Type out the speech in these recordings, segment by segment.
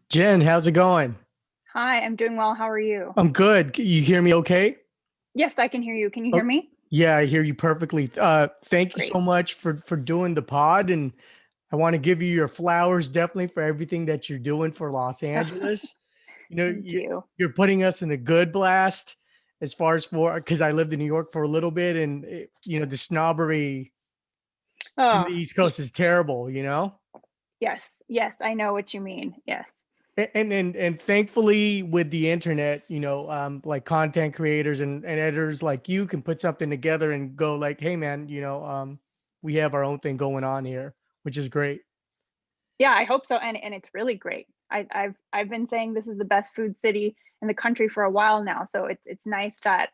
Jen, how's it going? Hi, I'm doing well. How are you? I'm good. You hear me okay? Yes, I can hear you. Can you hear Oh, me? yeah, I hear you perfectly. Thank you so Great. much for doing the pod, and I want to give you your flowers definitely for everything that you're doing for Los Angeles. You know, Thank you. you're putting us in the good blast as far as for because I lived in New York for a little bit, and the snobbery from Oh, the East Coast is terrible. yes, yes, I know what you mean. Yes. And thankfully with the internet, like content creators and editors like you can put something together and go like, hey man, we have our own thing going on here, which is great. Yeah, I hope so. And it's really great. I've been saying this is the best food city in the country for a while now. So it's nice that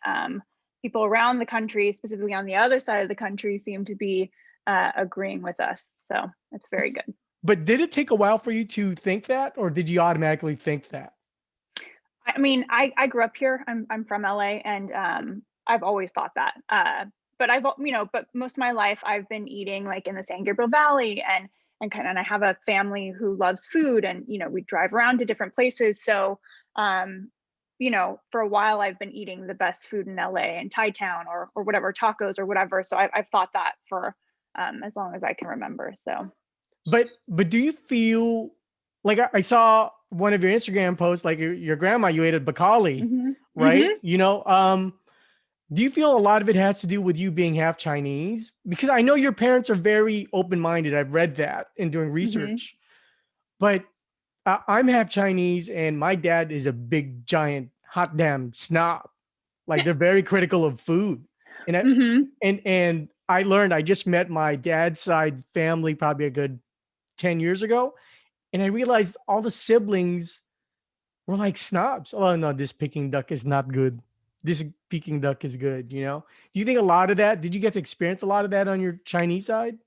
people around the country, specifically on the other side of the country, seem to be agreeing with us. So it's very good. But did it take a while for you to think that, or did you automatically think that? I mean, I grew up here. I'm from LA, and I've always thought that. But but most of my life I've been eating like in the San Gabriel Valley, and I have a family who loves food, and we drive around to different places. So, um, for a while I've been eating the best food in LA and Thai town or whatever tacos or whatever. So I've thought that for as long as I can remember. So. But do you feel like I saw one of your Instagram posts, like your grandma, you ate at Bacali, Hmm. right? Hmm. Do you feel a lot of it has to do with you being half Chinese? Because I know your parents are very open-minded. I've read that in doing Hmm. research. But I'm half Chinese, and my dad is a big, giant, hot damn snob. Like they're very critical of food, and I Hmm. and I learned. I just met my dad's side family probably a good 10 years ago, and I realized all the siblings were like snobs. Oh no, this Peking duck is not good. This Peking duck is good. Do you think a lot of that? Did you get to experience a lot of that on your Chinese side?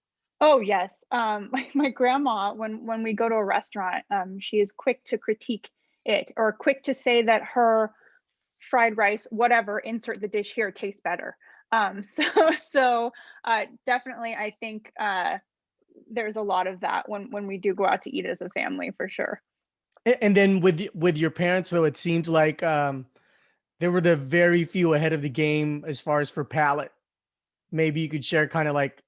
Oh yes. My grandma, when we go to a restaurant, she is quick to critique it or quick to say that her fried rice, whatever, insert the dish here, tastes better. So definitely, I think there's a lot of that when we do go out to eat as a family for sure. And then with your parents, though, it seems like they were the very few ahead of the game as far as for palate. Maybe you could share kind of like,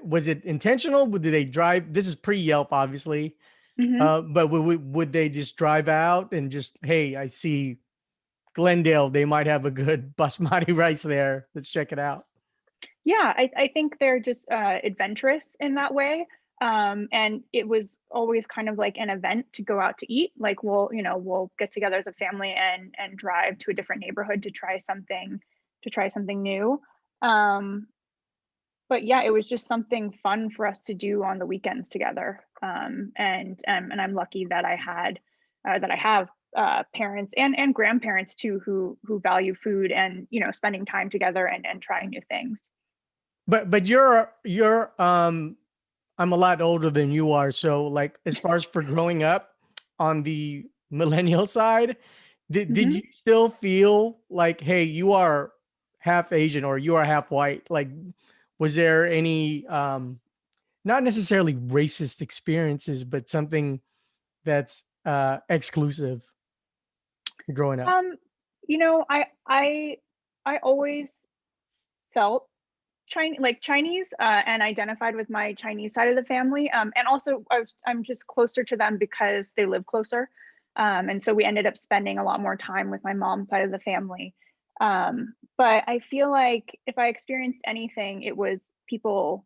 was it intentional? Did they drive? This is pre-Yelp, obviously. Hmm. But would they just drive out and just, hey, I see Glendale, they might have a good basmati rice there. Let's check it out. Yeah, I think they're just adventurous in that way. And it was always kind of like an event to go out to eat. Like we'll get together as a family and drive to a different neighborhood to try something new. Um, but yeah, it was just something fun for us to do on the weekends together. And I'm lucky that I have parents and grandparents too who value food and spending time together and trying new things. But you're I'm a lot older than you are. So like as far as for growing up on the millennial side, did Mhm. you still feel like, hey, you are half Asian or you are half white? Like was there any not necessarily racist experiences, but something that's exclusive growing up? Um, you know, I always felt Chinese and identified with my Chinese side of the family. And also I'm just closer to them because they live closer. And so we ended up spending a lot more time with my mom's side of the family. But I feel like if I experienced anything, it was people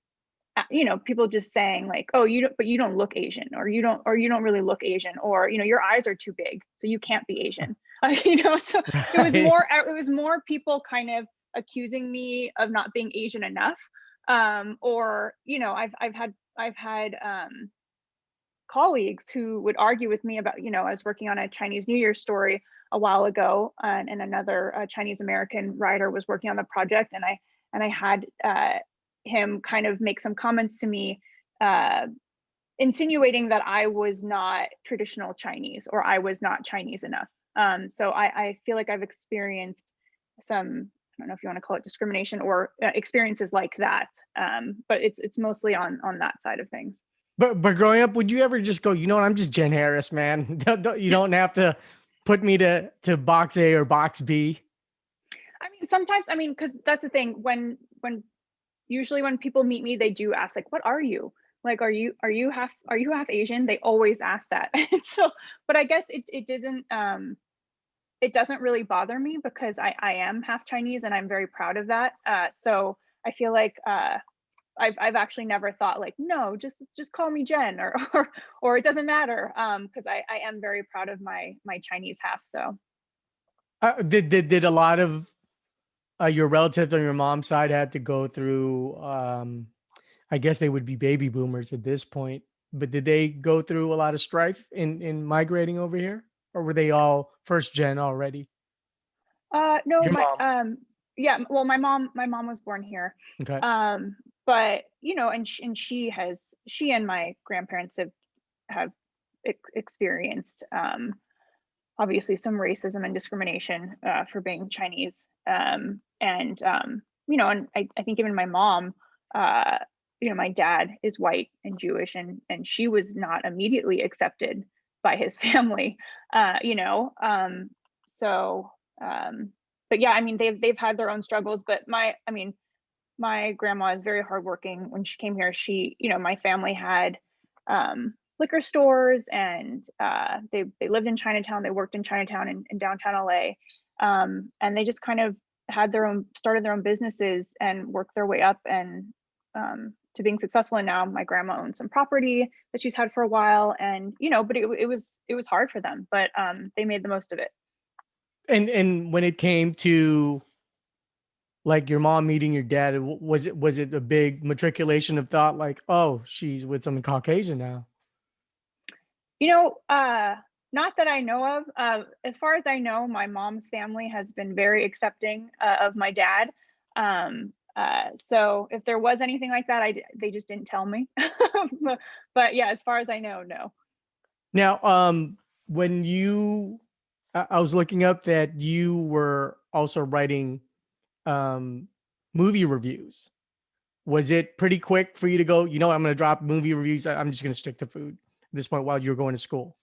just saying like, oh, you don't look Asian, or you don't really look Asian, or your eyes are too big so you can't be Asian. So Right. it was more people kind of accusing me of not being Asian enough. Or I've had colleagues who would argue with me about, I was working on a Chinese New Year story a while ago, and another Chinese American writer was working on the project, and I had him kind of make some comments to me, uh, insinuating that I was not traditional Chinese or I was not Chinese enough. So I feel like I've experienced some, I don't know if you want to call it discrimination or experiences like that, but it's mostly on that side of things. But growing up, would you ever just go, you know what, I'm just Jen Harris, man. You don't have to put me to box A or box B. I mean, sometimes, I mean, because that's the thing, when usually when people meet me, they do ask like, what are you? Like, are you half Asian? They always ask that. And so, but I guess it doesn't really bother me because I am half Chinese and I'm very proud of that. So I feel like I've actually never thought like, no, just call me Jen, or it doesn't matter, because I am very proud of my Chinese half. So Did a lot of your relatives on your mom's side had to go through? I guess they would be baby boomers at this point, but did they go through a lot of strife in migrating over here, or were they all first gen already? no, Your my mom. yeah, well, my mom was born here. Okay. Um, but and she and my grandparents have experienced obviously some racism and discrimination for being Chinese. And I think even my mom, uh, my dad is white and Jewish, and she was not immediately accepted by his family. Uh, you know, um, so, um, but yeah, I mean, they've had their own struggles. But my grandma is very hardworking. When she came here, my family had liquor stores, and they lived in Chinatown. They worked in Chinatown in downtown LA, and they just kind of started their own businesses and worked their way up and to being successful. And now my grandma owns some property that she's had for a while, and but it was hard for them, but they made the most of it. And when it came to like your mom meeting your dad, was it a big matriculation of thought like, oh, she's with some Caucasian now? You know, not that I know of. As far as I know, my mom's family has been very accepting of my dad. So if there was anything like that, they just didn't tell me. But yeah, as far as I know, no. Now, when I was looking up that you were also writing um, movie reviews. Was it pretty quick for you to go, you know, I'm going to drop movie reviews. I'm just going to stick to food at this point while you're going to school?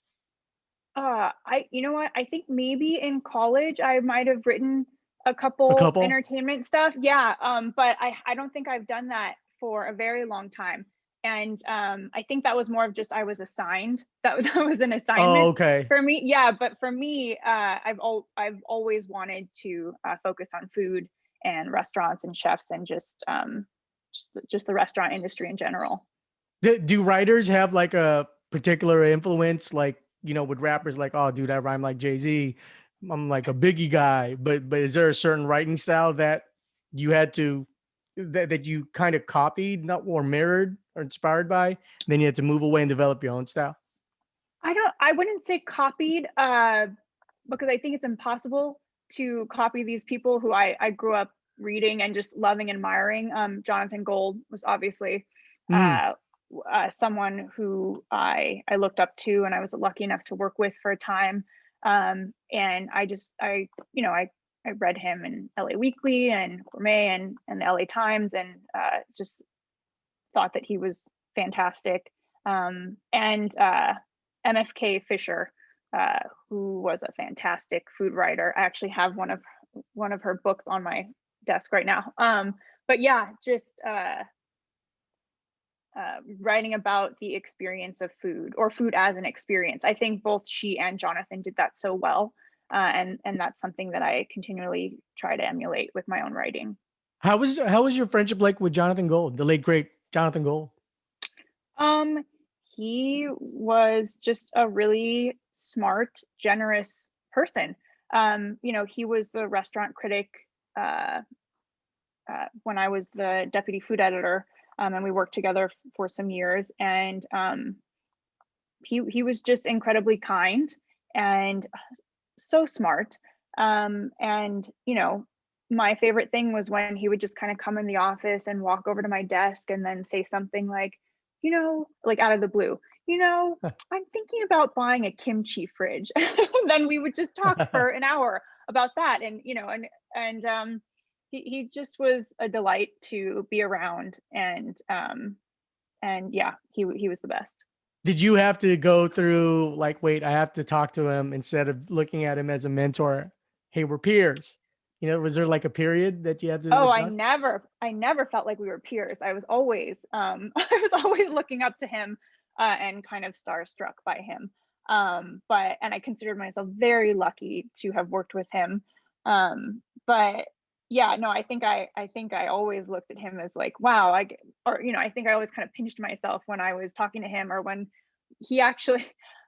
You know what? I think maybe in college I might have written a A couple couple? entertainment stuff. Yeah. But I don't think I've done that for a very long time. And I think that was more of just I was assigned. That was an Oh, assignment okay. for me. Yeah, but for me, I've always wanted to focus on food and restaurants and chefs and just the restaurant industry in general. Do writers have like a particular influence? Like, you know, with rappers, like, oh, dude, I rhyme like Jay-Z. I'm like a Biggie guy. But is there a certain writing style that you had to that you kind of copied, not or mirrored or inspired by? Then you had to move away and develop your own style. I wouldn't say copied, because I think it's impossible to copy these people who I grew up reading and just loving and admiring. Jonathan Gold was obviously Mm. uh, someone who I looked up to, and I was lucky enough to work with for a time. And I read him in LA Weekly and Gourmet and the LA Times, and just thought that he was fantastic. And MFK Fisher, who was a fantastic food writer. I actually have one of her books on my desk right now. But yeah, just writing about the experience of food, or food as an experience. I think both she and Jonathan did that so well, and that's something that I continually try to emulate with my own writing. How was your friendship like with Jonathan Gold, the late great Jonathan Gold? Um, he was just a really smart, generous person. He was the restaurant critic uh, when I was the deputy food editor, and we worked together for some years. And he was just incredibly kind and so smart. And my favorite thing was when he would just kind of come in the office and walk over to my desk and then say something like, like out of the blue, I'm thinking about buying a kimchi fridge. And then we would just talk for an hour about that. And he just was a delight to be around. And And yeah, he was the best. Did you have to go through like, wait, I have to talk to him instead of looking at him as a mentor? Hey, we're peers. Was there like a period that you had to Oh, adjust? I never felt like we were peers. I was always I was always looking up to him and kind of starstruck by him. But and I considered myself very lucky to have worked with him. But yeah, no, I think I always looked at him as like, wow, or I think I always kind of pinched myself when I was talking to him, or when he actually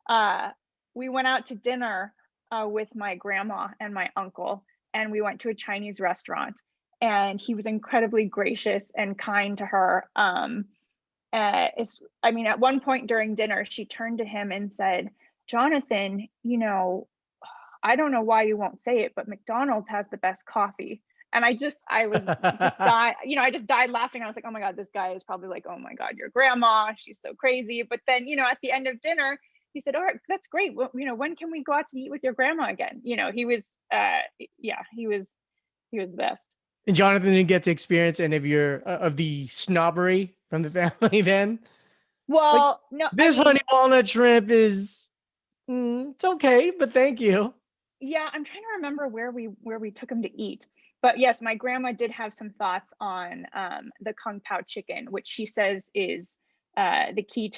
uh we went out to dinner with my grandma and my uncle, and we went to a Chinese restaurant, and he was incredibly gracious and kind to her. I mean, at one point during dinner, she turned to him and said, "Jonathan, I don't know why you won't say it, but McDonald's has the best coffee." And I was just die, I just died laughing. I was like, oh my God, this guy is probably like, oh my God, your grandma, she's so crazy. But then, at the end of dinner, he said, all right, that's great. Well, when can we go out to eat with your grandma again? He was, yeah, he was the best. And Jonathan didn't get to experience any of the snobbery from the family then. Like, Well, no, I this mean, honey walnut shrimp is it's okay, but thank you. yeah, I'm trying to remember where we took him to eat. But yes, my grandma did have some thoughts on the kung pao chicken, which she says is the key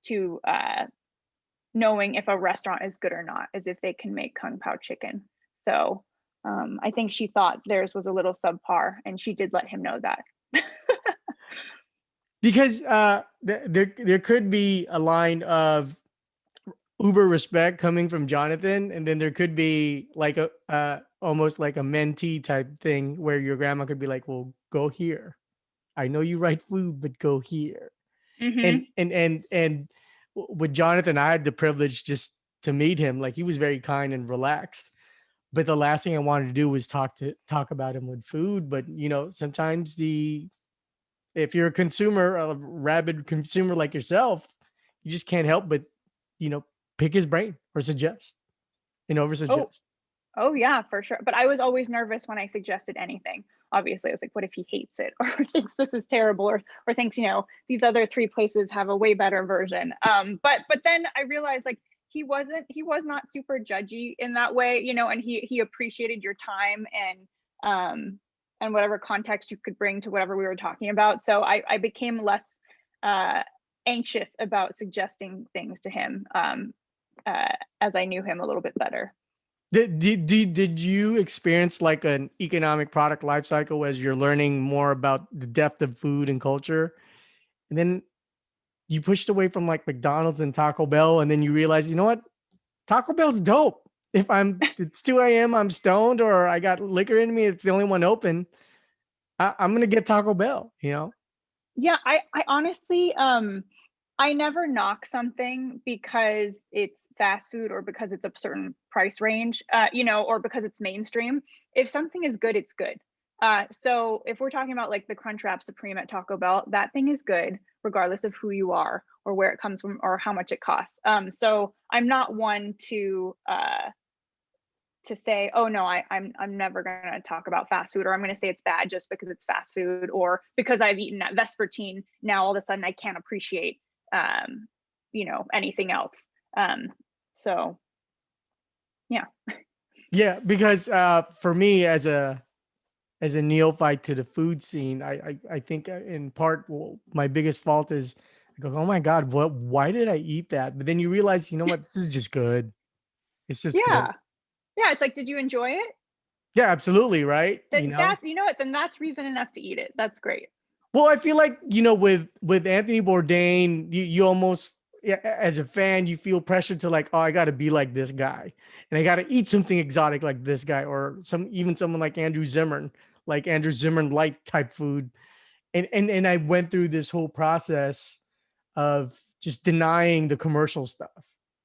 to knowing if a restaurant is good or not, is if they can make kung pao chicken. So I think she thought theirs was a little subpar, and she did let him know that. Because there could be a line of uber respect coming from Jonathan, and then there could be like a almost like a mentee type thing where your grandma could be like, "Well, go here. I know you write food, but go here." And Hmm. with Jonathan, I had the privilege just to meet him. Like, he was very kind and relaxed. But the last thing I wanted to do was talk about him with food. But sometimes if you're a rabid consumer like yourself, you just can't help but you know pick his brain or suggest and over Oh, suggest. oh yeah, for sure. But I was always nervous when I suggested anything. Obviously, I was like, what if he hates it, or thinks this is terrible, or thinks, these other three places have a way better version. But then I realized, like, he was not super judgy in that way, and he appreciated your time and whatever context you could bring to whatever we were talking about. So I became less uh anxious about suggesting things to him as I knew him a little bit better. Did you experience like an economic product life cycle as you're learning more about the depth of food and culture, and then you pushed away from like McDonald's and Taco Bell, and then you realize, you know what, Taco Bell's dope. If it's 2 a.m., I'm stoned, or I got liquor in me, it's the only one open. I'm gonna get Taco Bell. Yeah, I honestly I never knock something because it's fast food, or because it's a certain price range, or because it's mainstream. If something is good, it's good. So if we're talking about like the Crunchwrap Supreme at Taco Bell, that thing is good regardless of who you are or where it comes from or how much it costs. So I'm not one to say, oh no, I'm never gonna talk about fast food, or I'm gonna say it's bad just because it's fast food, or because I've eaten at Vespertine, now all of a sudden I can't appreciate anything else. So yeah. Yeah, because for me as a neophyte to the food scene, I think in part, well, my biggest fault is I go, oh my God, what? Why did I eat that? But then you realize, you know what? This is just good. It's just good. Yeah. Yeah, it's like, did you enjoy it? Yeah, absolutely, right? Then then that's reason enough to eat it. That's great. Well, I feel like with Anthony Bourdain, you almost, yeah, as a fan, you feel pressure to like, oh, I got to be like this guy, and I got to eat something exotic like this guy, or even someone like Andrew Zimmern light type food. And I went through this whole process of just denying the commercial stuff.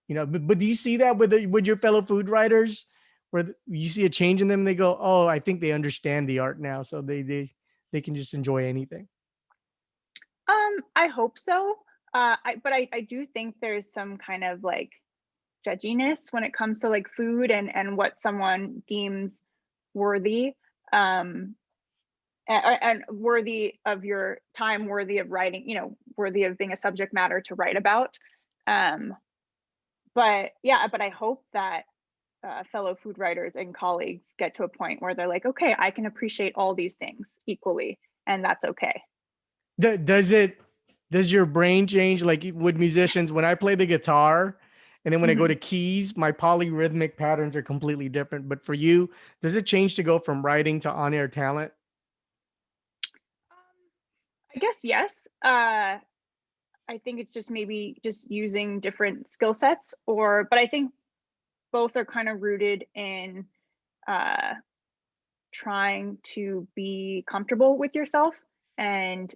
But do you see that with your fellow food writers, where you see a change in them and they go, oh, I think they understand the art now, so they can just enjoy anything. I hope so. But I do think there's some kind of like judginess when it comes to like food and what someone deems worthy. Um and worthy of your time, worthy of writing, worthy of being a subject matter to write about. But yeah, but I hope that fellow food writers and colleagues get to a point where they're like, okay, I can appreciate all these things equally, and that's okay. Does your brain change like with musicians? When I play the guitar and then when I go to Mhm. keys, my polyrhythmic patterns are completely different. But for you, does it change to go from writing to on-air talent? I guess yes. I think it's just maybe just using different skill sets, but I think both are kind of rooted in uh, trying to be comfortable with yourself and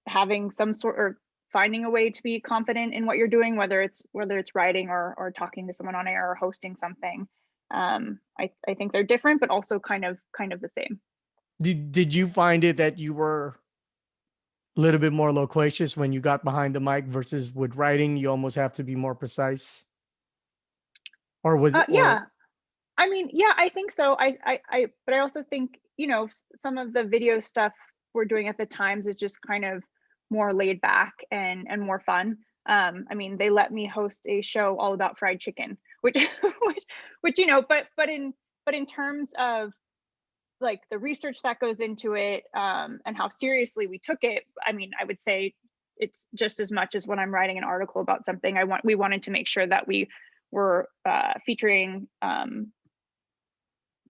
having some sort, or finding a way to be confident in what you're doing, whether it's writing or talking to someone on air or hosting something. I think they're different, but also kind of the same. Did you find it that you were a little bit more loquacious when you got behind the mic versus with writing, you almost have to be more precise? Or was it, or Yeah, I mean, yeah, I think so. But I also think, some of the video stuff we're doing at the Times is just kind of more laid back and more fun. I mean, they let me host a show all about fried chicken, which, which, but in terms of like the research that goes into it, and how seriously we took it, I mean, I would say it's just as much as when I'm writing an article about something. We wanted to make sure that we were featuring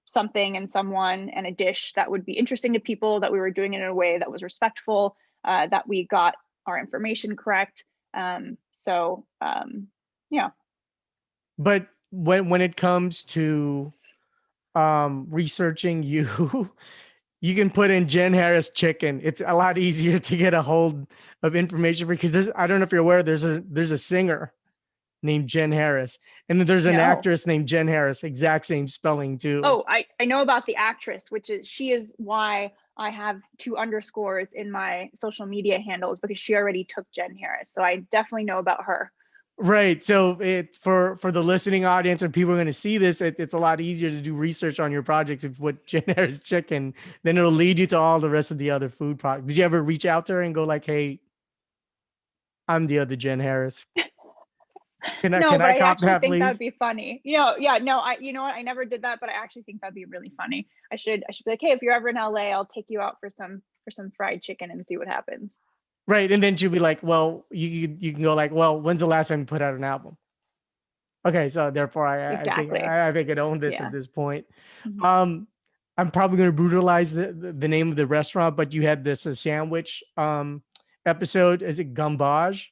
something and someone and a dish that would be interesting to people, that we were doing it in a way that was respectful, that we got our information correct. Yeah. but when it comes to researching you, you can put in Jen Harris chicken. It's a lot easier to get a hold of information because I don't know if you're aware, there's a singer named Jen Harris, and then there's an No. actress named Jen Harris, exact same spelling too. Oh, I know about the actress, she is why I have 2 underscores in my social media handles, because she already took Jen Harris. So I definitely know about her. Right. So it for the listening audience and people are going to see this, it's a lot easier to do research on your projects if you put Jen Harris chicken, then it'll lead you to all the rest of the other food products. Did you ever reach out to her and go like, "Hey, I'm the other Jen Harris. No, Can but I I cop actually that, think that please?" would be funny. Yeah, no, you know what? I never did that, but I actually think that'd be really funny. I should be like, hey, if you're ever in LA, I'll take you out for some fried chicken and see what happens. Right. And then she'll be like, "Well, you can go like, well, when's the last time you put out an album?" Okay, so therefore, Exactly. I think it owned this at Yeah. this point. Mhm. Um, I'm probably going to brutalize the name of the restaurant, but you had this sandwich episode. Is it Gambage?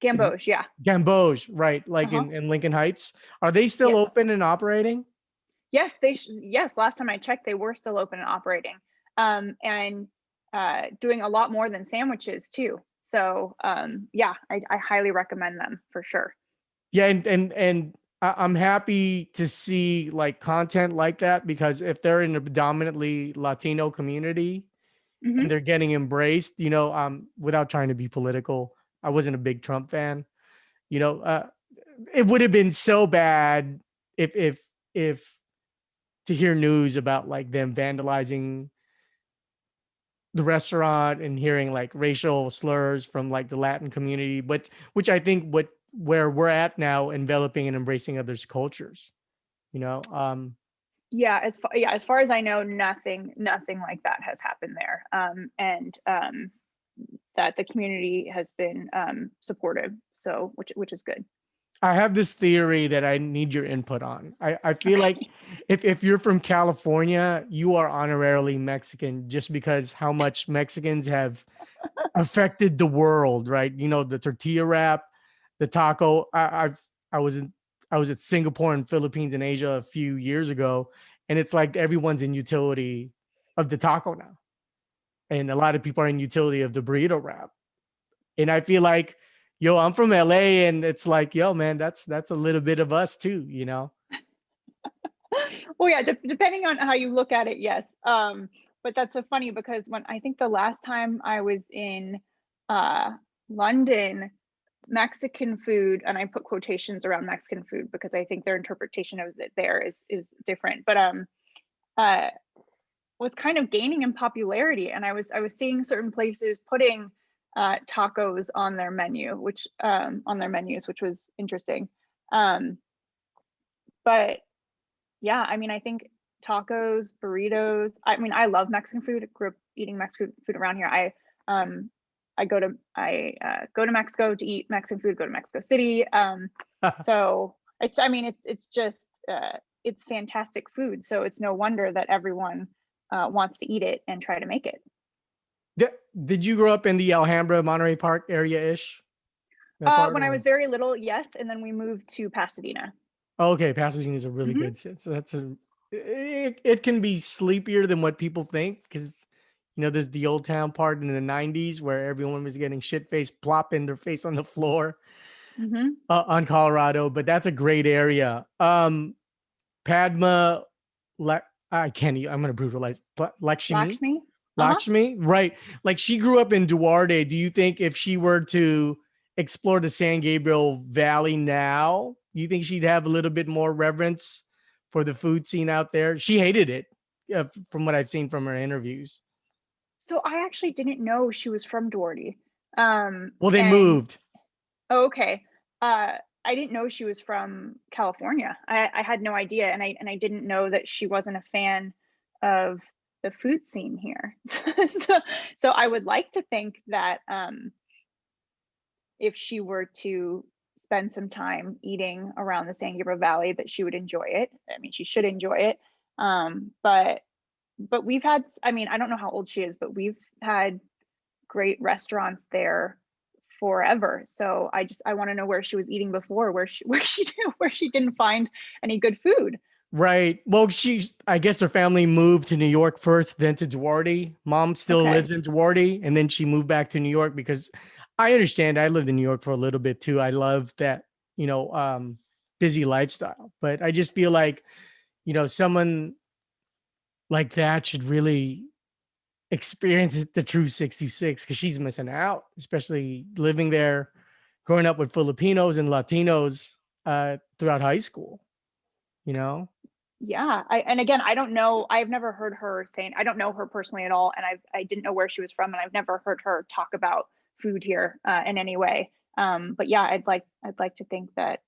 Gamboge, yeah. Gamboge, right? Like Uh-huh. in Lincoln Heights. Are they still Yes. open and operating? Yes, yes, last time I checked, they were still open and operating. And doing a lot more than sandwiches too. So yeah, I highly recommend them for sure. Yeah, and I'm happy to see like content like that because if they're in a predominantly Latino community and Hmm. they're getting embraced, without trying to be political, I wasn't a big Trump fan. You know, it would have been so bad if to hear news about like them vandalizing the restaurant and hearing like racial slurs from like the Latin community, but which I think where we're at now, enveloping and embracing others' cultures. You know, Yeah, as far as I know, nothing like that has happened there. And that the community has been supportive, so which is good. I have this theory that I need your input on. I feel like Okay. if you're from California, you are honorarily Mexican just because how much Mexicans have affected the world, right? You know, the tortilla wrap, the taco. I was in I was at Singapore and Philippines and Asia a few years ago, and it's like everyone's in utility of the taco now, and a lot of people are in utility of the burrito wrap. And I feel like, yo, I'm from LA, and it's like, yo, man, that's a little bit of us too, you know. Well, yeah, depending on how you look at it, yes. But that's so funny because when I think the last time I was in uh, London, Mexican food, and I put quotations around Mexican food because I think their interpretation of it there is different. But uh, was kind of gaining in popularity, and I was seeing certain places putting tacos on their menu, which on their menus, which was interesting. Um, but yeah, I mean, I think tacos, burritos. I mean, I love Mexican food. I grew up eating Mexican food around here. Um I go to Mexico to eat Mexican food. Go to Mexico City. So it's, I mean, it's just it's fantastic food. So it's no wonder that everyone wants to eat it and try to make it. Did you grow up in the Alhambra, Monterey Park area-ish? That part When I or? was very little, yes, and then we moved to Pasadena. Oh, okay, Pasadena is a really Hmm. good city. So it can be sleepier than what people think because there's the old town part in the 90s where everyone was getting shit faced, plopping their face on the floor Hmm. on Colorado, but that's a great area. Padma, I can't. I'm gonna brutalize, but Lakshmi, Lakshmi. Uh-huh. Lakshmi, right? Like she grew up in Duarte. Do you think if she were to explore the San Gabriel Valley now, you think she'd have a little bit more reverence for the food scene out there? She hated it, from what I've seen from her interviews. So I actually didn't know she was from Duarte. Well, they And moved. oh, okay. I didn't know she was from California. I had no idea, and I didn't know that she wasn't a fan of the food scene here. so so I would like to think that if she were to spend some time eating around the San Gabriel Valley, that she would enjoy it. I mean, she should enjoy it. But we've had, I mean, I don't know how old she is, but we've had great restaurants there forever. So I want to know where she was eating before, where she didn't find any good food. Right. Well, I guess her family moved to New York first, then to Duarte. Mom still Okay. lives in Duarte, and then she moved back to New York because I understand. I lived in New York for a little bit too. I love that, you know, um, busy lifestyle. But I just feel like, someone like that should really experience the true 66 because she's missing out, especially living there, growing up with Filipinos and Latinos throughout high school, you know? Yeah. And again, I don't know. I've never heard her saying, I don't know her personally at all. And I didn't know where she was from. And I've never heard her talk about food here in any way. But yeah, I'd like to think that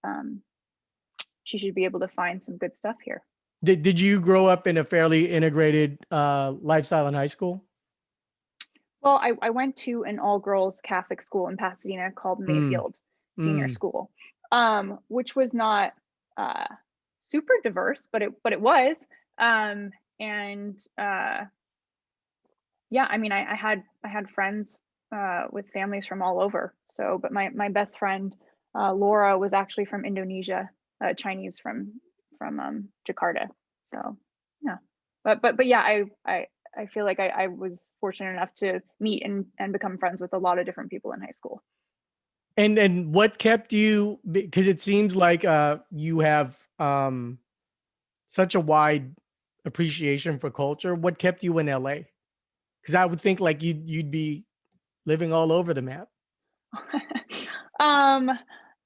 she should be able to find some good stuff here. Did you grow up in a fairly integrated lifestyle in high school? Well, I went to an all girls Catholic school in Pasadena called Mm, Mayfield Senior mm. School, which was not uh, super diverse, but it was. And Yeah, I mean, I had friends with families from all over. So, but my best friend Laura was actually from Indonesia, Chinese from Jakarta. So, yeah, but yeah, I feel like I was fortunate enough to meet and become friends with a lot of different people in high school. And what kept you? Because it seems like you have such a wide appreciation for culture. What kept you in LA? Because I would think like you'd be living all over the map. um,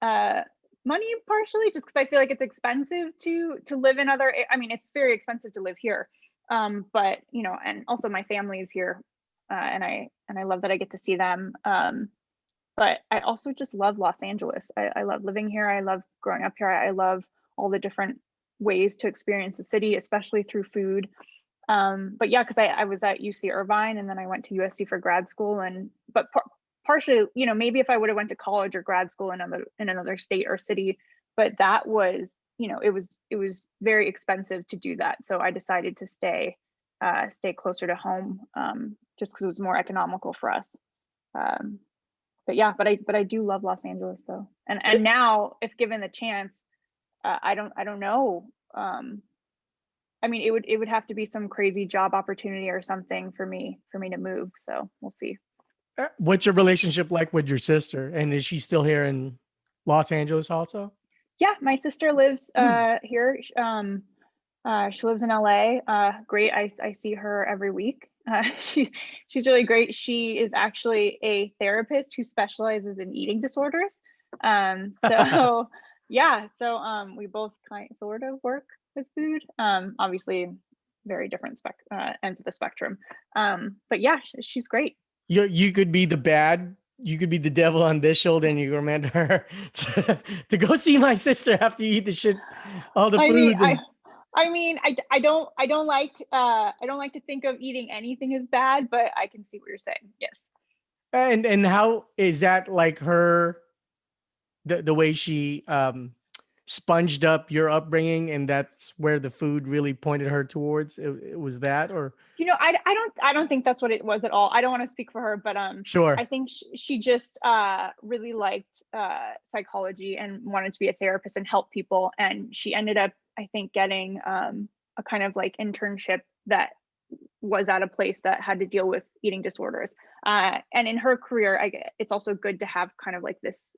uh, Money partially, just because I feel like it's expensive to live in other. I mean, it's very expensive to live here. But and also my family is here, and I love that I get to see them. But I also just love Los Angeles. I love living here. I love growing up here. I love all the different ways to experience the city, especially through food. But yeah, because I was at UC Irvine and then I went to USC for grad school, and partially, maybe if I would have went to college or grad school in another state or city, but that was, it was very expensive to do that. So I decided to stay closer to home, just because it was more economical for us. Um, but yeah, but I do love Los Angeles though, and now if given the chance, I don't know. I mean, it would have to be some crazy job opportunity or something for me to move. So we'll see. What's your relationship like with your sister? And is she still here in Los Angeles also? Yeah, my sister lives Hmm. here. She lives in LA. Great. I see her every week. She's really great. She is actually a therapist who specializes in eating disorders. So yeah, so we both kind sort of work with food. Obviously very different ends of the spectrum. But yeah, she's great. You could be the bad, you could be the devil on this shoulder, and you recommend her to go see my sister after you eat the shit, all the I mean, food. And I don't like to think of eating anything as bad, but I can see what you're saying. Yes. how is that like her, the way she sponged up your upbringing, and that's where the food really pointed her towards? It was that, or I don't think that's what it was at all. I don't want to speak for her, but I sure. think she just really liked psychology and wanted to be a therapist and help people. And she ended up, I think, getting a kind of like internship that was at a place that had to deal with eating disorders. And in her career, it's also good to have kind of like this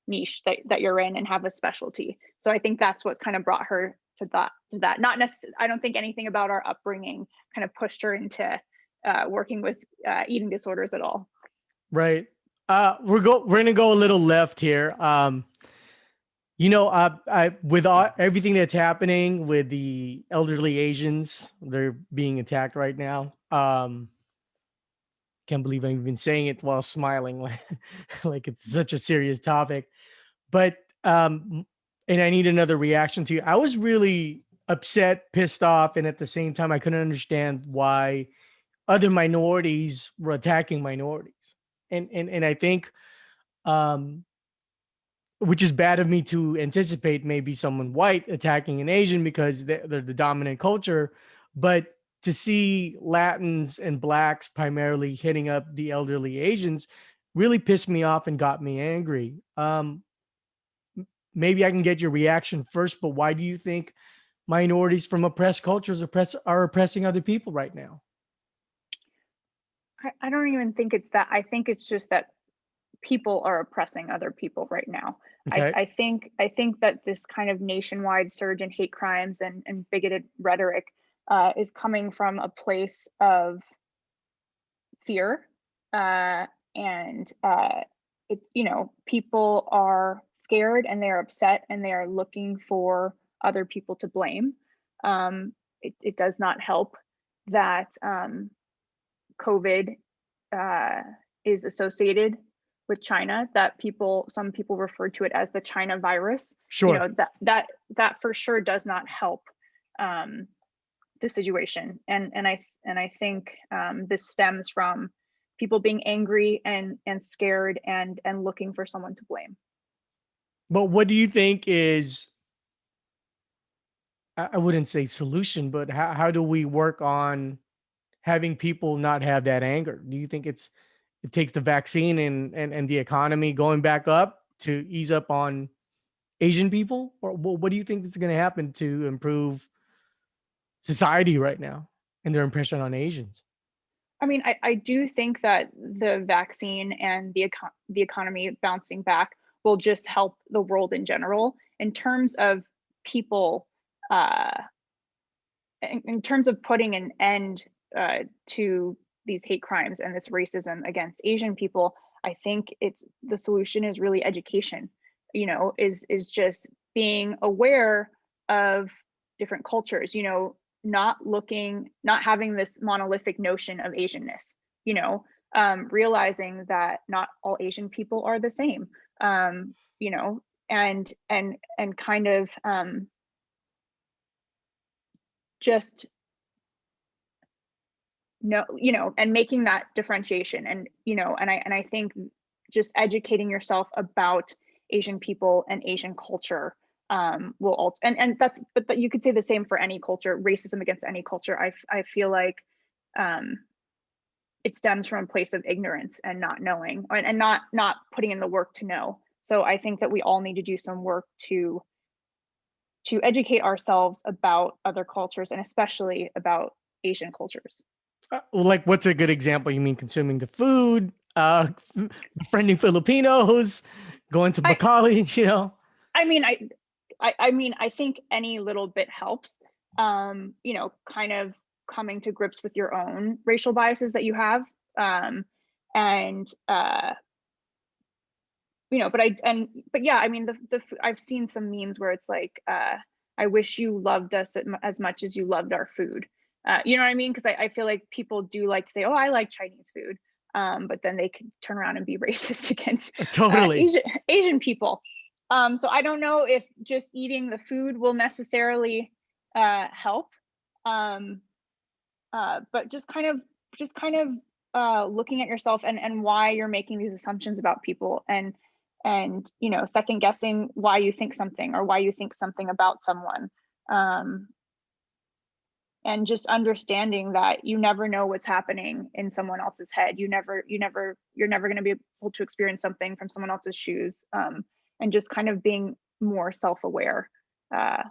niche that you're in and have a specialty. So I think that's what kind of brought her to that. Not necessarily, I don't think anything about our upbringing kind of pushed her into working with eating disorders at all. Right. We're gonna go a little left here. With everything that's happening with the elderly Asians, they're being attacked right now. Can't believe I'm even saying it while smiling, like it's such a serious topic. But and I need another reaction to you. I was really upset, pissed off, and at the same time, I couldn't understand why other minorities were attacking minorities. And I think, um, which is bad of me to anticipate maybe someone white attacking an Asian because they're the dominant culture, but to see Latins and blacks primarily hitting up the elderly Asians really pissed me off and got me angry. Maybe I can get your reaction first, but why do you think minorities from oppressed cultures are oppressing other people right now? I don't even think it's that. I think it's just that people are oppressing other people right now. Okay. I think that this kind of nationwide surge in hate crimes and bigoted rhetoric is coming from a place of fear, and people are scared and they're upset and they are looking for other people to blame. It does not help that COVID is associated with China, that some people refer to it as the China virus. Sure. That for sure does not help the situation. And I think this stems from people being angry and scared and looking for someone to blame. But what do you think is, I wouldn't say solution, but how do we work on having people not have that anger? Do you think it takes the vaccine and the economy going back up to ease up on Asian people? Or what do you think is going to happen to improve society right now and their impression on Asians? I mean, I do think that the vaccine and the economy bouncing back will just help the world in general in terms of people, uh, in terms of putting an end to these hate crimes and this racism against Asian people. I think the solution is really education. Is just being aware of different cultures. Not having this monolithic notion of Asianness. Realizing that not all Asian people are the same. And kind of just and making that differentiation. And I think just educating yourself about Asian people and Asian culture will but you could say the same for any culture. Racism against any culture, I feel like it stems from a place of ignorance and not knowing, and not putting in the work to know. So I think that we all need to do some work to educate ourselves about other cultures, and especially about Asian cultures. Like, what's a good example? You mean consuming the food, befriending Filipinos, going to Bacali, I mean, I think any little bit helps. Kind of coming to grips with your own racial biases that you have, and but yeah, I mean, I've seen some memes where it's like I wish you loved us as much as you loved our food. You know what I mean? Because I feel like people do like to say, oh, I like Chinese food. But then they could turn around and be racist against Totally. Asian people. So I don't know if just eating the food will necessarily help. But just kind of looking at yourself and why you're making these assumptions about people, and you know, second guessing why you think something or why you think something about someone. um, and just understanding that you never know what's happening in someone else's head. You're never going to be able to experience something from someone else's shoes. And just kind of being more self-aware, I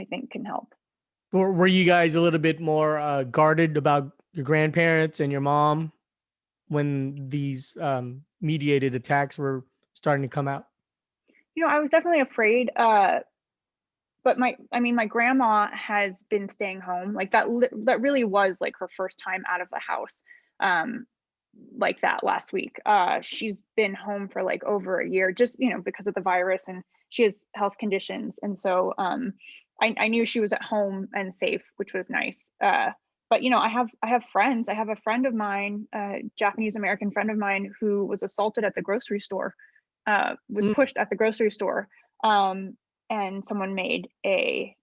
think, can help. Were you guys a little bit more guarded about your grandparents and your mom when these mediated attacks were starting to come out? You know, I was definitely afraid. But my grandma has been staying home. Like that really was like her first time out of the house. Um, like that last week. She's been home for like over a year, just, you know, because of the virus, and she has health conditions. And so I knew she was at home and safe, which was nice. But you know, I have friends. I have a friend of mine, a Japanese American friend of mine, who was assaulted at the grocery store, was Mm. pushed at the grocery store. And someone made a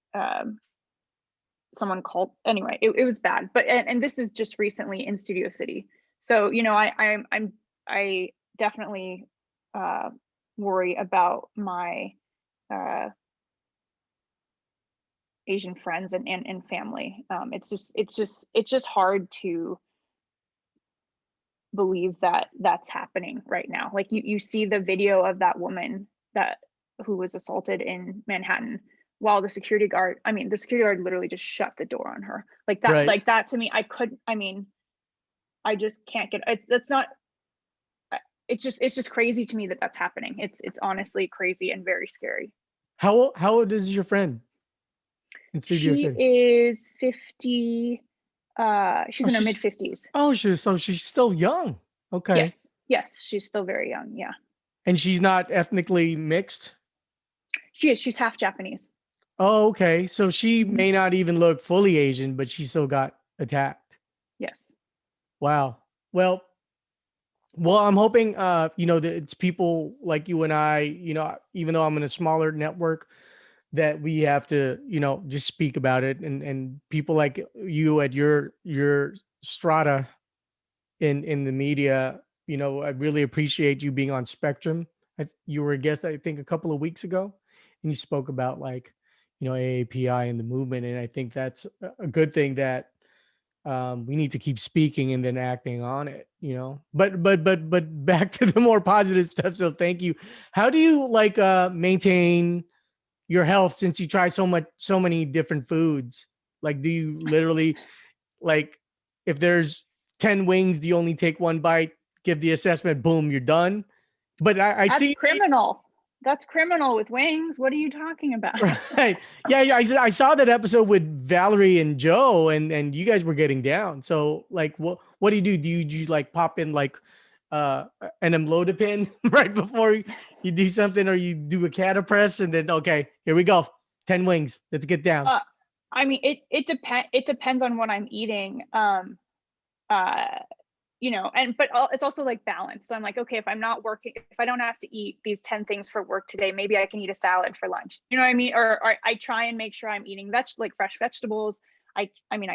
someone called, anyway, it was bad. But and this is just recently in Studio City. So you know, I definitely worry about my uh Asian friends and family. It's just hard to believe that that's happening right now. Like you see the video of that woman that who was assaulted in Manhattan, while the security guard literally just shut the door on her. Right. Like that to me, I just can't get it. That's not it's just crazy to me that that's happening. It's honestly crazy and very scary. How old is your friend in Studio She City? is 50. She's Oh, in her mid 50s. she's still young. Okay. Yes, she's still very young. Yeah, And she's not ethnically mixed? she is. She's half Japanese. Oh, okay. So she Mhm. may not even look fully Asian, but she still got attacked. Yes. Wow. Well, I'm hoping that it's people like you and I, even though I'm in a smaller network, that we have to, just speak about it, and people like you at your strata in the media. I really appreciate you being on Spectrum. You were a guest, I think, a couple of weeks ago, and you spoke about, like, AAPI and the movement, and I think that's a good thing, that we need to keep speaking and then acting on it. But back to the more positive stuff. So thank you. How do you, like, maintain your health, since you try so many different foods? Like, do you literally, like, if there's 10 wings, do you only take one bite, give the assessment, boom, you're done? But I That's see. criminal. That's criminal with wings. What are you talking about? Right. Yeah, yeah. I saw that episode with Valerie and Joe, and you guys were getting down. So, like, what do you do? Do you like pop in, like, an amlodipine right before you do something, or you do a catapress, and then, okay, here we go, 10 wings, let's get down? uh, it depends on what I'm eating. Uh, you know, but it's also like balance. So I'm like, okay, if I'm not working, if I don't have to eat these 10 things for work today, maybe I can eat a salad for lunch. You know what I mean? Or I try and make sure I'm eating like fresh vegetables. I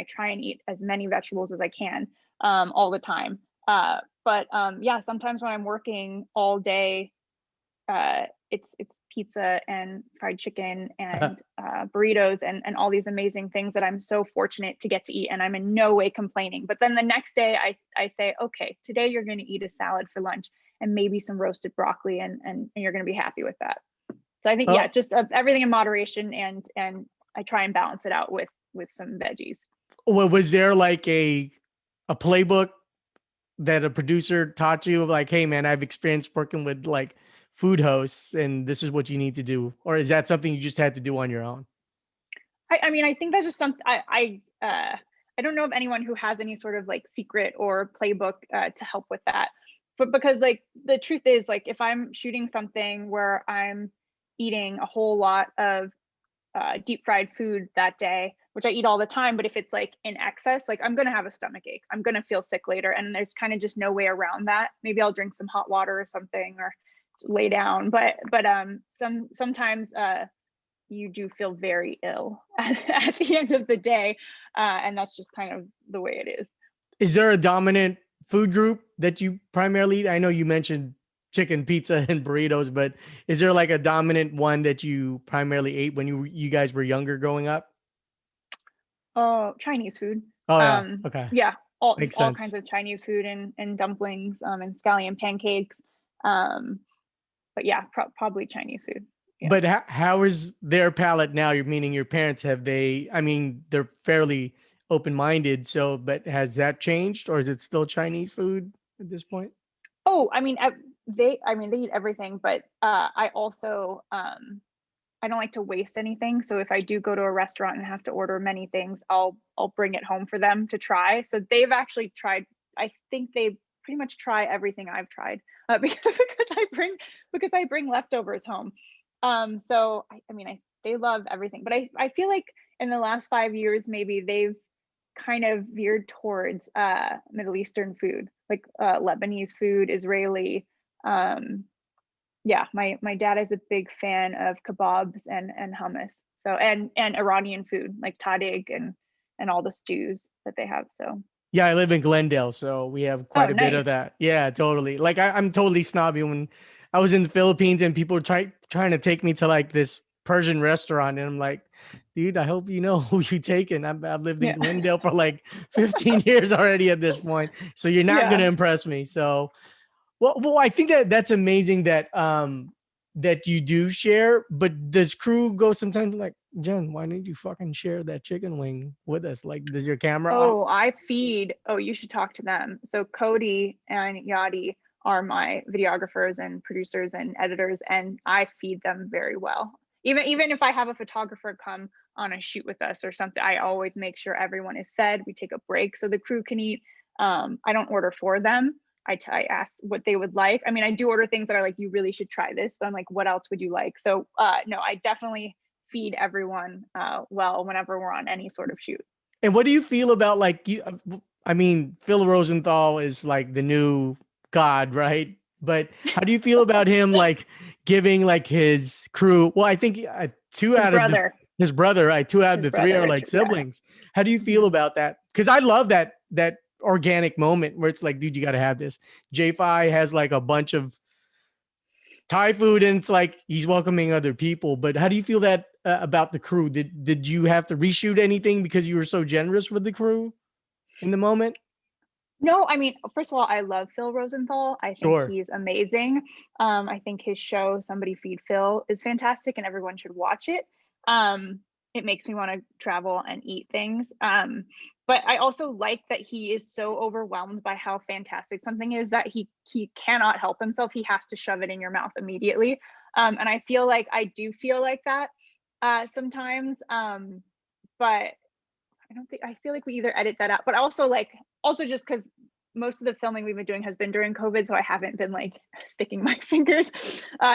try and eat as many vegetables as I can, all the time. But yeah, sometimes when I'm working all day, it's pizza and fried chicken and burritos and all these amazing things that I'm so fortunate to get to eat, and I'm in no way complaining. But then the next day I say, okay, today you're going to eat a salad for lunch and maybe some roasted broccoli, and you're going to be happy with that. So I think, yeah, Oh, just everything in moderation, and I try and balance it out with some veggies. well, was there like a playbook that a producer taught you, of like, hey man, I've experienced working with, like, food hosts, and this is what you need to do? Or is that something you just had to do on your own? I think that's just something I don't know of anyone who has any sort of like secret or playbook to help with that. But because like the truth is, like, if I'm shooting something where I'm eating a whole lot of deep fried food that day, which I eat all the time. But if it's like in excess, like I'm gonna have a stomach ache. I'm gonna feel sick later, and there's kind of just no way around that. Maybe I'll drink some hot water or something, or lay down. But sometimes you do feel very ill at the end of the day, and that's just kind of the way it is. Is there a dominant food group that you primarily eat? I know you mentioned chicken, pizza, and burritos, but is there like a dominant one that you primarily ate when you guys were younger growing up? Oh, Chinese food. Oh yeah. Okay. Yeah, all just Makes all sense. kinds of Chinese food and dumplings, and scallion pancakes. Um, but yeah, probably Chinese food. Yeah. But how is their palate now? You're meaning your parents, have they, I mean, they're fairly open-minded. So, but has that changed or is it still Chinese food at this point? Oh, I mean, they eat everything, but I also I don't like to waste anything. So if I do go to a restaurant and have to order many things, I'll bring it home for them to try. So they've actually tried. I think they pretty much try everything I've tried, because I bring leftovers home. So I mean, they love everything, but I feel like in the last 5 years maybe they've kind of veered towards Middle Eastern food, like Lebanese food, Israeli. Um, yeah, my dad is a big fan of kebabs and hummus. So and Iranian food like tadig and all the stews that they have. So Yeah, I live in Glendale, so we have oh, quite a bit of nice. that. Yeah, totally. Like I'm totally snobby when I was in the Philippines and people were trying to take me to like this Persian restaurant, and I'm like, dude, I hope you know who you taking. I've lived in Yeah. Glendale for like 15 years already at this point, so you're not Yeah. gonna impress me. So, well, I think that that's amazing that that you do share. But does crew go sometimes like, Jen, why didn't you fucking share that chicken wing with us? Like, does your camera off? Oh, I feed. Oh, you should talk to them. So Cody and Yadi are my videographers and producers and editors, and I feed them very well. Even if I have a photographer come on a shoot with us or something, I always make sure everyone is fed. We take a break so the crew can eat. I don't order for them. I ask what they would like. I mean, I do order things that are like, you really should try this, but I'm like, what else would you like? So no, I definitely feed everyone well whenever we're on any sort of shoot. And what do you feel about like you? I mean, Phil Rosenthal is like the new god, right? But how do you feel about him like giving like his crew? Well, I think two His out of the brother. his brother, right? Two out of His the three brother are like Richard. Yeah. siblings. How do you feel Mhm. about that? Because I love that organic moment where it's like, dude, you got to have this. J-Fi has like a bunch of Thai food, and it's like he's welcoming other people. But how do you feel that about the crew? Did you have to reshoot anything because you were so generous with the crew in the moment? No, I mean, first of all, I love Phil Rosenthal. I think Sure. he's amazing. I think his show, Somebody Feed Phil, is fantastic and everyone should watch it. It makes me want to travel and eat things. But I also like that he is so overwhelmed by how fantastic something is that he cannot help himself. He has to shove it in your mouth immediately. And I feel like I do feel like that sometimes. But I don't think I feel like we either edit that out, but also just because most of the filming we've been doing has been during COVID, so I haven't been like sticking my fingers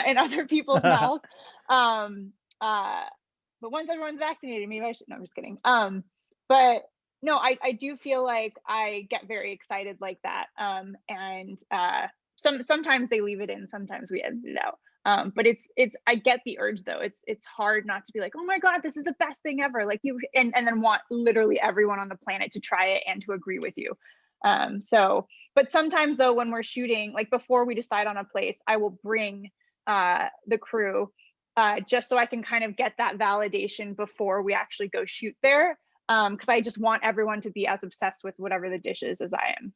in other people's mouths. Um, uh, but once everyone's vaccinated, maybe I should. No, I'm just kidding. But no, I do feel like I get very excited like that. And sometimes they leave it in, sometimes we edit it out. But it's I get the urge though. It's hard not to be like, oh my God, this is the best thing ever. Like you and then want literally everyone on the planet to try it and to agree with you. So but sometimes though, when we're shooting, like before we decide on a place, I will bring the crew just so I can kind of get that validation before we actually go shoot there. Because I just want everyone to be as obsessed with whatever the dish is as I am.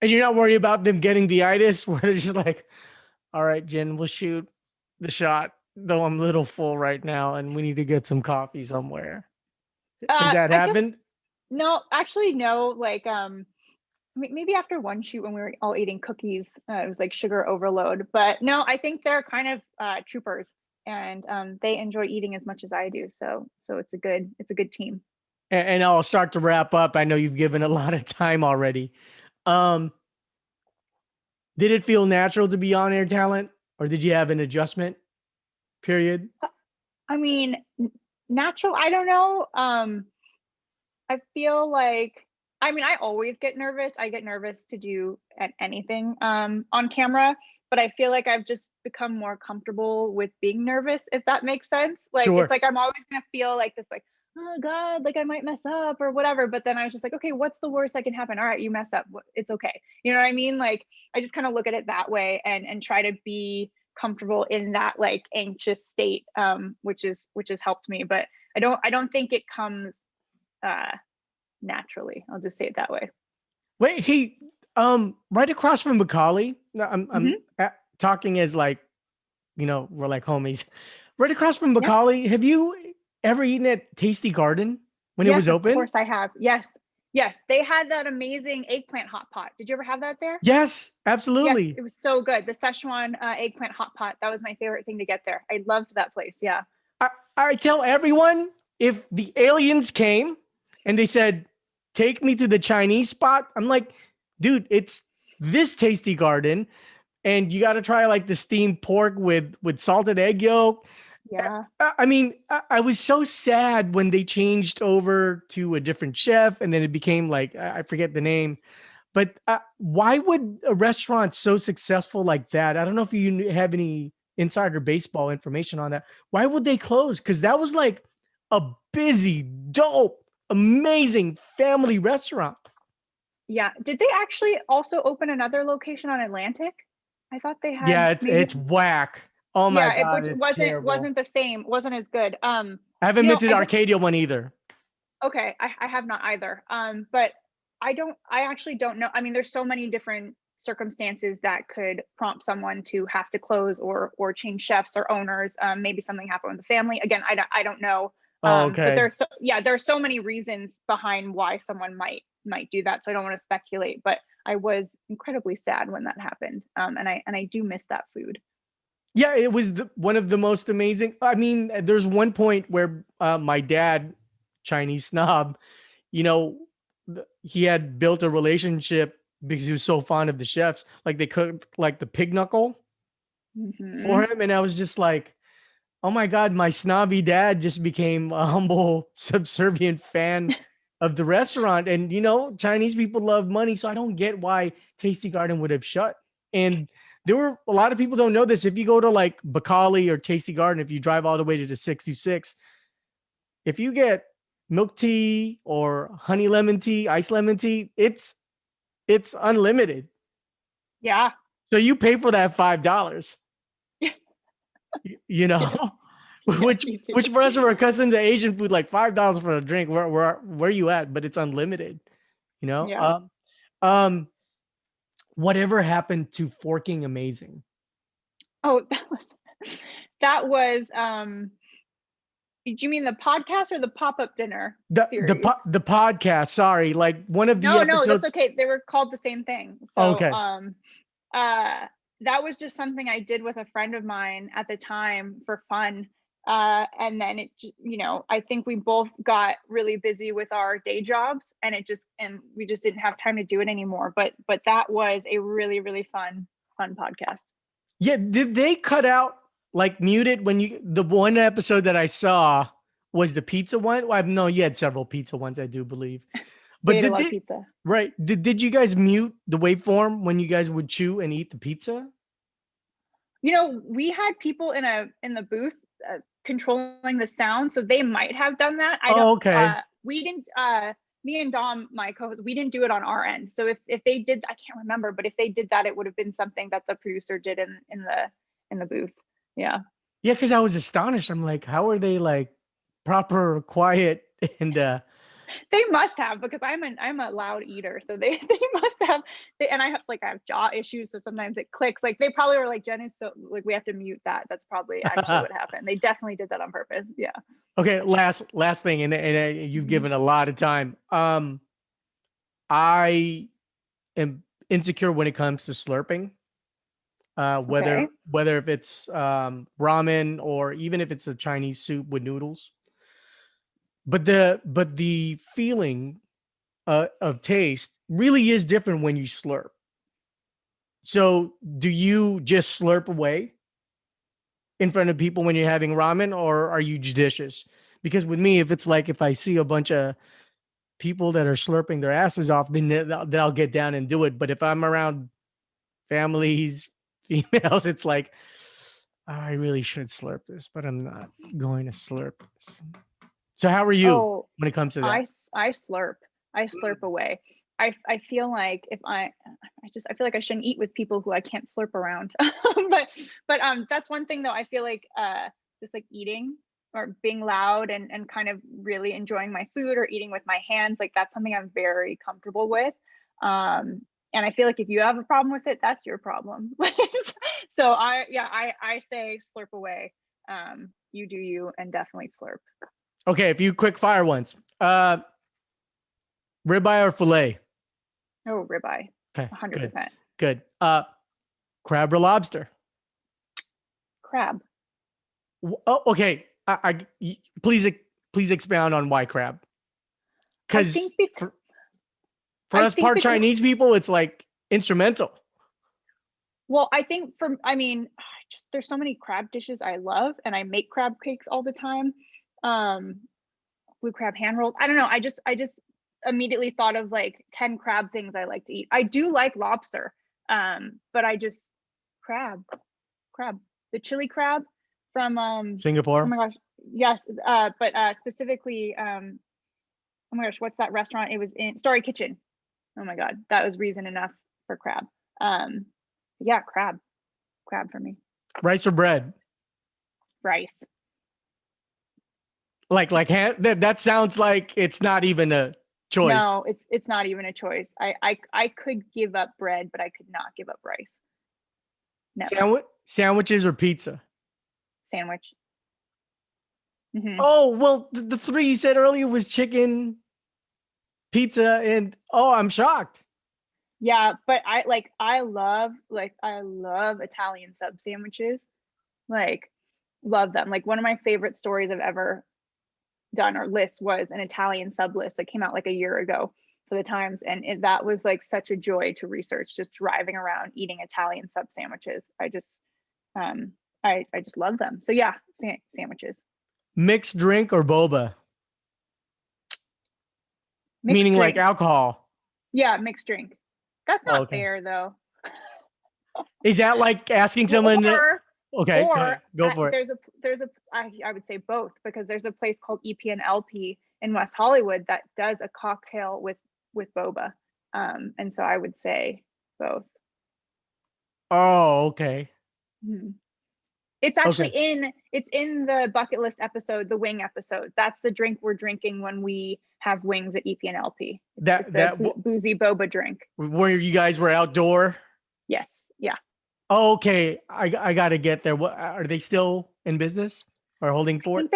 And you're not worried about them getting the itis where they're just like, all right, Jen, we'll shoot the shot, though I'm a little full right now and we need to get some coffee somewhere. Has that I guess happened? no, actually no. Like maybe after one shoot when we were all eating cookies, it was like sugar overload. But no, I think they're kind of troopers, and they enjoy eating as much as I do. So it's a good team. And I'll start to wrap up. I know you've given a lot of time already. Um, did it feel natural to be on air talent or did you have an adjustment period? I mean, Natural, I don't know. I feel like, I mean, I always get nervous. I get nervous to do anything on camera, but I feel like I've just become more comfortable with being nervous, if that makes sense. Like, it's Sure. like I'm always gonna feel like this, like, oh God, like I might mess up or whatever. But then I was just like, okay, what's the worst that can happen? All right, you mess up. It's okay. You know what I mean? Like, I just kind of look at it that way and try to be comfortable in that like anxious state, which has helped me. But I don't think it comes uh naturally. I'll just say it that way. Wait, hey, right across from Macaulay. No, I'm Hmm. talking as like, we're like homies. Right across from Yeah. Macaulay, have you ever eaten at Tasty Garden when it was Yes, of open? course I have. Yes. Yes. They had that amazing eggplant hot pot. Did you ever have that there? Yes, Yes, absolutely. it was so good. The Szechuan eggplant hot pot. That was my favorite thing to get there. I loved that place. Yeah. I, I tell everyone, if the aliens came and they said, take me to the Chinese spot, I'm like, dude, it's this Tasty Garden. And you got to try like the steamed pork with salted egg yolk. Yeah. I mean, I was so sad when they changed over to a different chef, and then it became like I forget the name. But why would a restaurant so successful like that? I don't know if you have any insider baseball information on that. Why would they close? Because that was like a busy, dope, amazing family restaurant. Yeah. Did they actually also open another location on Atlantic? I thought they had Yeah, maybe. it's whack. Oh my Yeah, god, which it's wasn't terrible. wasn't the same, wasn't as good. I haven't been to the I don't. Arcadia one either. Okay, I have not either. But I actually don't know. I mean, there's so many different circumstances that could prompt someone to have to close or change chefs or owners. Maybe something happened with the family. Again, I don't know. Oh, But okay. there are so many reasons behind why someone might do that. So I don't want to speculate, but I was incredibly sad when that happened. And I do miss that food. Yeah, it was one of the most amazing. I mean, there's one point where my dad, Chinese snob, you know, he had built a relationship because he was so fond of the chefs. Like they cooked like the pig knuckle for Hmm. him, and I was just like, oh my god, my snobby dad just became a humble, subservient fan of the restaurant. And Chinese people love money, so I don't get why Tasty Garden would have shut. And there were a lot of people don't know this. If you go to like Bacali or Tasty Garden, if you drive all the way to the 66, if you get milk tea or honey lemon tea, iced lemon tea, it's unlimited. Yeah. So you pay for that $5. You know, Yes. Yes, which you do. which for us who are accustomed to Asian food, like $5 for a drink, where you at? But it's unlimited. You know, Yeah. um, whatever happened to forking amazing? Oh, that was did you mean the podcast or the pop-up dinner series? The podcast. Sorry, like one of the No, no, that's episodes. okay. They were called the same thing. Oh, So, okay. uh that was just something I did with a friend of mine at the time for fun. And then I think we both got really busy with our day jobs and we just didn't have time to do it anymore. But that was a really, really fun podcast. Yeah, did they cut out like muted when you the one episode that I saw was the pizza one? Well, no, you had several pizza ones, I do believe. We But ate a did lot of they pizza. right? Did you guys mute the waveform when you guys would chew and eat the pizza? We had people in the booth controlling the sound, so they might have done that. I don't. Oh, okay. We didn't. Me and Dom, my co-host, we didn't do it on our end. So if they did, I can't remember, but if they did that, it would have been something that the producer did in the booth. Yeah. Yeah, because I was astonished. I'm like, how are they like proper quiet and They must have, because I'm a loud eater, so they they must have. And I have jaw issues, so sometimes it clicks. Like they probably were like, Jen is so like, we have to mute that. That's probably actually what happened. They definitely did that on purpose. Yeah. okay, last thing, and you've Mhm. given a lot of time. I am insecure when it comes to slurping. Okay. Whether if it's ramen or even if it's a Chinese soup with noodles. But the feeling of taste really is different when you slurp. So do you just slurp away in front of people when you're having ramen, or are you judicious? Because with me, if it's like if I see a bunch of people that are slurping their asses off, then I'll get down and do it. But if I'm around families, females, it's like I really should slurp this, but I'm not going to slurp this. So how are you Oh, when it comes to that? I slurp. I slurp away. I feel like if I feel like I shouldn't eat with people who I can't slurp around. but that's one thing though. I feel like just like eating or being loud and kind of really enjoying my food or eating with my hands, like that's something I'm very comfortable with. And I feel like if you have a problem with it, that's your problem. So I say slurp away. You do you, and definitely slurp. Okay, a few quick fire ones. Ribeye or fillet? Oh, ribeye. Okay, 100%. good. Crab or lobster? Crab. Oh, okay. Please expound on why crab. I Because think for us part Chinese people, it's like instrumental. Well, I think just there's so many crab dishes I love, and I make crab cakes all the time. Blue crab hand rolls. I don't know. I just immediately thought of like 10 crab things I like to eat. I do like lobster, but I just crab. The chili crab from Singapore. Oh my gosh, yes. But specifically, oh my gosh, what's that restaurant? It was in Story Kitchen. Oh my god, that was reason enough for crab. Yeah, crab for me. Rice or bread? Rice. That sounds like it's not even a choice. No, it's not even a choice. I could give up bread, but I could not give up rice. Never. Sandwiches or pizza? Sandwich. Mm-hmm. Oh, well, the three you said earlier was chicken, pizza, and I'm shocked. Yeah, but I love Italian sub sandwiches. Like, love them. Like, one of my favorite stories I've ever done or list was an Italian sub list that came out like a year ago for the Times, and that was like such a joy to research, just driving around eating Italian sub sandwiches. I just love them. So yeah, sandwiches. Mixed drink or boba? Meaning Drink. like alcohol. Yeah, mixed drink. That's not fair though. Is that like asking someone okay, or go for it. I would say both, because there's a place called EP&LP in West Hollywood that does a cocktail with boba. And so I would say both. Oh, okay. Mm-hmm. It's actually it's in the bucket list episode, the wing episode. That's the drink we're drinking when we have wings at EP&LP. That boozy boba drink. Where you guys were outdoor? Yes. Yeah. Oh, okay. I got to get there. What are they still in business or holding fort?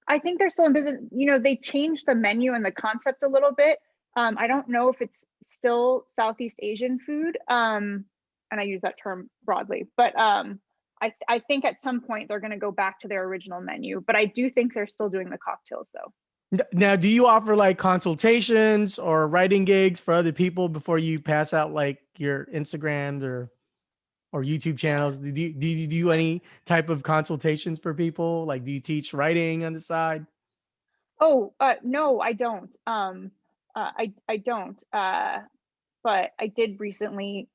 I think they're still in business. You know, they changed the menu and the concept a little bit. I don't know if it's still Southeast Asian food. And I use that term broadly, but I think at some point they're going to go back to their original menu, but I do think they're still doing the cocktails though. Now, do you offer like consultations or writing gigs for other people before you pass out like your Instagrams or YouTube channels? Do you do any type of consultations for people? Like, do you teach writing on the side? Oh, no, I don't. I don't. But I did recently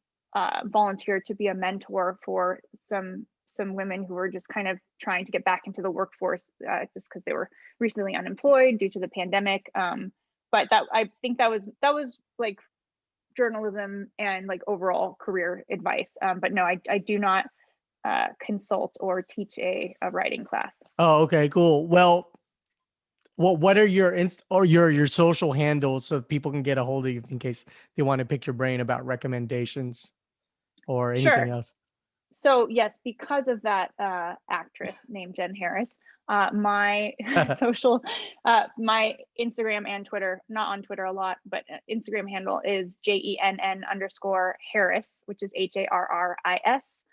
volunteer to be a mentor for some women who were just kind of trying to get back into the workforce, just because they were recently unemployed due to the pandemic. But I think that was like journalism and like overall career advice. But no, I do not consult or teach a writing class. Oh, okay, cool. Well, what are your social handles so people can get a hold of you in case they want to pick your brain about recommendations or anything else? So yes, because of that actress named Jenn Harris, my my Instagram and Twitter, not on Twitter a lot, but Instagram handle is JENN_Harris, which is HARRIS_.